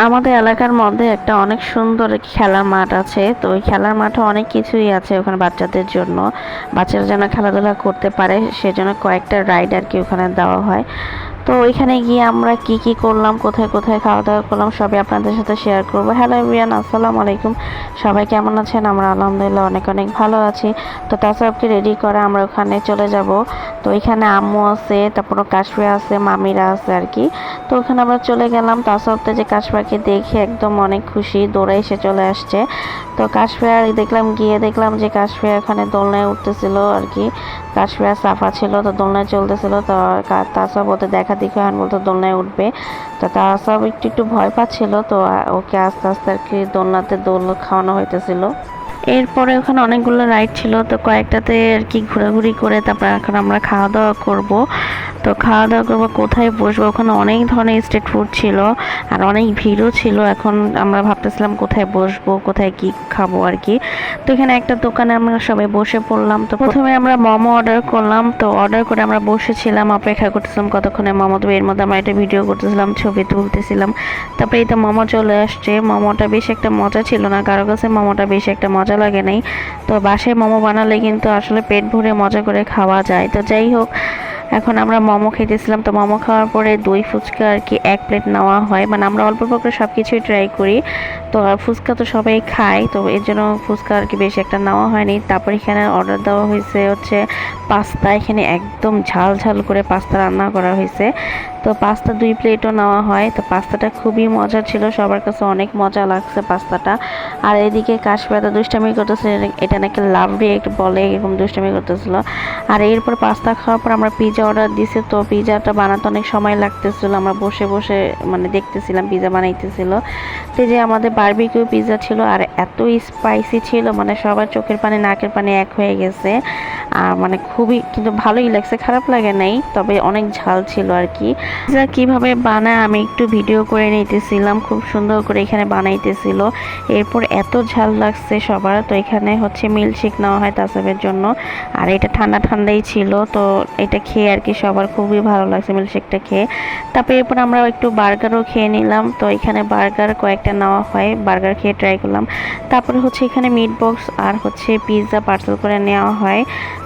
আমাদের এলাকার মধ্যে একটা অনেক সুন্দর খেলার মাঠ আছে। তো ওই খেলার মাঠে অনেক কিছুই আছে ওখানে বাচ্চাদের জন্য। বাচ্চারা যেন খেলাধুলা করতে পারে সেজন্য কয়েকটা রাইড আর কি ওখানে দেওয়া হয়। তো ওইখানে গিয়ে আমরা কি কি করলাম, কোথায় কোথায় খাওয়া দাওয়া করলাম সবই আপনাদের সাথে শেয়ার করবো। হ্যালো এভরিওয়ান, আসসালামু আলাইকুম। সবাই কেমন আছেন? আমরা আলহামদুলিল্লাহ অনেক অনেক ভালো আছি। তো তাসরফকে রেডি করে আমরা ওখানে চলে যাব। তো ওইখানে আম্মু আছে, তারপর কাশফিয়া আছে, মামিরা আছে আর কি। তো ওখানে আমরা চলে গেলাম। তাসরফতে যে কাশফিয়াকে দেখে একদম অনেক খুশি, দৌড়ে এসে চলে আসছে। তো কাশফিয়া দেখলাম যে কাশফিয়া এখানে দোলনায় উঠতেছিল আর কি। কাশফিয়া সাফা ছিল, তো দোলনায় চলতেছিল। তো তাসরফ ওদের দেখা দেখে বলতো দোলনায় উঠবে। তো তাসরফ একটু একটু ভয় পাচ্ছিল। তো ওকে আস্তে আস্তে আর কি দোলনাতে দোল খাওয়ানো হইতেছিল। এরপরে ওখানে অনেকগুলো রাইড ছিল, তো কয়েকটাতে আর কি ঘোরাঘুরি করে তারপর এখন আমরা খাওয়া দাওয়া করব। তো খাওয়া দাওয়া করবো, কোথায় বসবো, ওখানে অনেক ধরনের স্ট্রিট ফুড ছিল আর অনেক ভিড়ও ছিল। এখন আমরা ভাবতেছিলাম কোথায় বসবো, কোথায় কি খাবো আর কি। তো এখানে একটা দোকানে আমরা সবাই বসে পড়লাম। তো প্রথমে আমরা মোমো অর্ডার করলাম। তো অর্ডার করে আমরা বসেছিলাম, অপেক্ষা করতেছিলাম কতক্ষণে মোমো দেবে। এর মধ্যে আমরা একটা ভিডিও করতেছিলাম, ছবি তুলতেছিলাম। তারপরে এই তো মোমো চলে আসছে। মোমোটা বেশ একটা মজা ছিল না, কারো কাছে মোমোটা বেশ একটা মজা লাগে নাই। তো বাসায় মোমো বানালে কিন্তু আসলে পেট ভরে মজা করে খাওয়া যায়। তো যাই হোক, এখন আমরা মোমো খেতেছিলাম। তো মোমো খাওয়ার পরে দই ফুচকা আর কি 1 প্লেট নেওয়া হয়, মানে আমরা অল্প অল্প করে সব কিছুই ট্রাই করি। তো ফুচকা তো সবাই খায়, তো এর জন্য ফুচকা আর কি বেশি একটা নেওয়া হয়নি। তারপর এখানে অর্ডার দেওয়া হয়েছে হচ্ছে পাস্তা। এখানে একদম ঝাল ঝাল করে পাস্তা রান্না করা হয়েছে। তো পাস্তা 2 প্লেটও নেওয়া হয়। তো পাস্তাটা খুবই মজা ছিল, সবার কাছে অনেক মজা লাগছে পাস্তাটা। আর এদিকে কাশফিয়া দুষ্টামি করতেছে, এটা নাকি লাভ রিয়েক্ট বলে, এরকম দুষ্টামি করতেছিল। আর এরপর পাস্তা খাওয়ার পর আমরা পিৎজা অর্ডার দিছি। তো পিৎজাটা বানাতে অনেক সময় লাগতেছিল, আমরা বসে বসে মানে দেখতেছিলাম পিৎজা বানাইতেছিল। তো যে আমাদের বারবিকিউ পিৎজা ছিল আর এত স্পাইসি ছিল, মানে সবার চোখের পানি নাকের পানি এক হয়ে গেছে। আর মানে খুবই কিন্তু ভালোই লাগছে, খারাপ লাগে নাই, তবে অনেক ঝাল ছিল আর কি। পিৎজা কিভাবে বানায় আমি একটু ভিডিও করে নিতেছিলাম, খুব সুন্দর করে এখানে বানাইতেছিল। এরপর এত ঝাল লাগছে সবার। তো এখানে হচ্ছে মিল্কশেক নেওয়া হয় তাসবের জন্য, আর এটা ঠান্ডা ঠান্ডাই ছিল। তো এটা খেয়ে আর কি সবার খুবই ভালো লাগছে মিল্কশেকটা খেয়ে। তারপরে এরপর আমরা একটু বার্গারও খেয়ে নিলাম। তো এখানে বার্গার কয়েকটা নেওয়া হয়, বার্গার খেয়ে ট্রাই করলাম। তারপরে হচ্ছে এখানে মিট বক্স আর হচ্ছে পিৎজা পার্সেল করে নেওয়া হয়।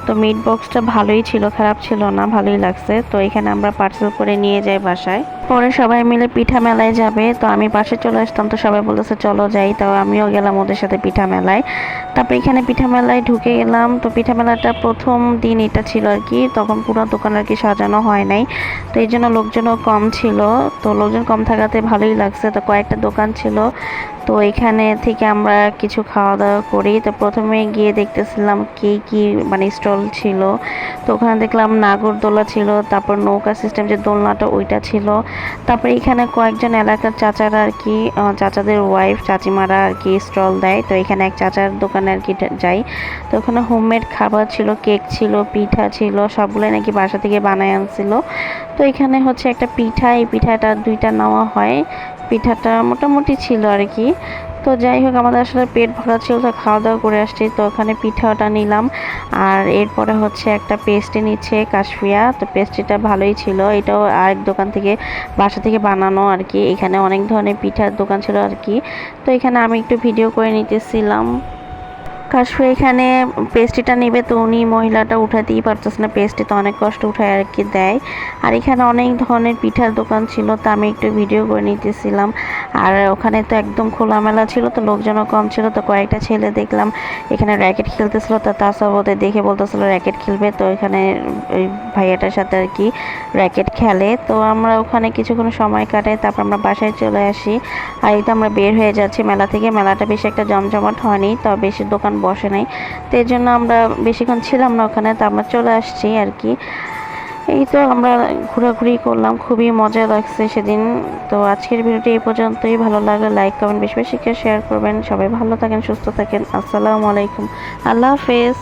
তো মিট বক্সটা ভালোই ছিল, খারাপ ছিল না, ভালোই লাগছে। তো এখানে আমরা পার্সেল করে নিয়ে যাই বাসায়। পরে সবাই মিলে পিঠা মেলায় যাবে। তো আমি পাশে চলে আসতাম, তো সবাই বলতেছে চলো যাই। তো আমিও গেলাম ওদের সাথে পিঠা মেলায়। তারপর এখানে পিঠা মেলায় ঢুকে গেলাম। তো পিঠা মেলাটা প্রথম দিন এটা ছিল আর কি, তখন পুরো দোকান আর কি সাজানো হয় নাই। তো এই জন্য লোকজনও কম ছিল। তো লোকজন কম থাকাতে ভালোই লাগছে। তো কয়েকটা দোকান ছিল, তো এখানে থেকে আমরা কিছু খাওয়া দাওয়া করি। তো প্রথমে গিয়ে দেখতেছিলাম কি কি মানে স্টল ছিল। তো ওখানে দেখলাম নাগরদোলা ছিল, তারপর নৌকা সিস্টেম যে দোলনাটা ওইটা ছিল। তারপর এখানে কয়েকজন এলাকার চাচারা আর কি, চাচাদের ওয়াইফ চাচিমারা আর কি স্টল দেয়। তো এখানে এক চাচার দোকানে আর কি যাই। তো ওখানে হোমমেড খাবার ছিল, কেক ছিল, পিঠা ছিল, সবগুলোই নাকি বাসা থেকে বানায় আনছিল। তো এখানে হচ্ছে একটা পিঠা, এই পিঠাটা 2টা নেওয়া হয়। পিঠাটা মোটামুটি ছিল আর কি। তো যাই হোক, আমাদের আসলে পেট ভরা ছিল, তো খাওয়া দাওয়া করে আসছি। তো ওখানে পিঠাটা নিলাম। আর এরপরে হচ্ছে একটা পেস্ট্রি নিচ্ছে কাশফিয়া। তো পেস্ট্রিটা ভালোই ছিল, এটাও আরেক দোকান থেকে বাসা থেকে বানানো আর কি। এখানে অনেক ধরনের পিঠার দোকান ছিল আর কি। তো এখানে আমি একটু ভিডিও করে নিতেছিলাম। কাশফু এখানে পেস্ট্রিটা নেবে, তো উনি মহিলাটা উঠাতেই পারতেছে না, পেস্ট্রি তো অনেক কষ্ট উঠায় আর কি দেয়। আর এখানে অনেক ধরনের পিঠার দোকান ছিল, তো আমি একটু ভিডিও করে নিতেছিলাম। আর ওখানে তো একদম খোলামেলা ছিল, তো লোকজনও কম ছিল। তো কয়েকটা ছেলে দেখলাম এখানে র্যাকেট খেলতেছিল, তো তাসব ওদের দেখে বলতেছিল র্যাকেট খেলবে। তো এখানে ওই ভাইয়াটার সাথে আর কি র্যাকেট খেলে। তো আমরা ওখানে কিছুক্ষণ সময় কাটাই, তারপর আমরা বাসায় চলে আসি। আর এই তো আমরা বের হয়ে যাচ্ছি মেলা থেকে। মেলাটা বেশি একটা জমজমাট হয়নি, তো বেশি দোকান বসে নাই। তো এর জন্য আমরা বেশিক্ষণ ছিলাম না ওখানে, তো আমরা চলে আসছি আর কি। এই তো আমরা ঘোরাঘুরি করলাম, খুবই মজা লাগছে সেদিন। তো আজকের ভিডিওটি এই পর্যন্তই। ভালো লাগলে লাইক কমেন্ট বেশি বেশি করে শেয়ার করবেন। সবাই ভালো থাকেন, সুস্থ থাকেন। আসসালামু আলাইকুম, আল্লাহ হাফেজ।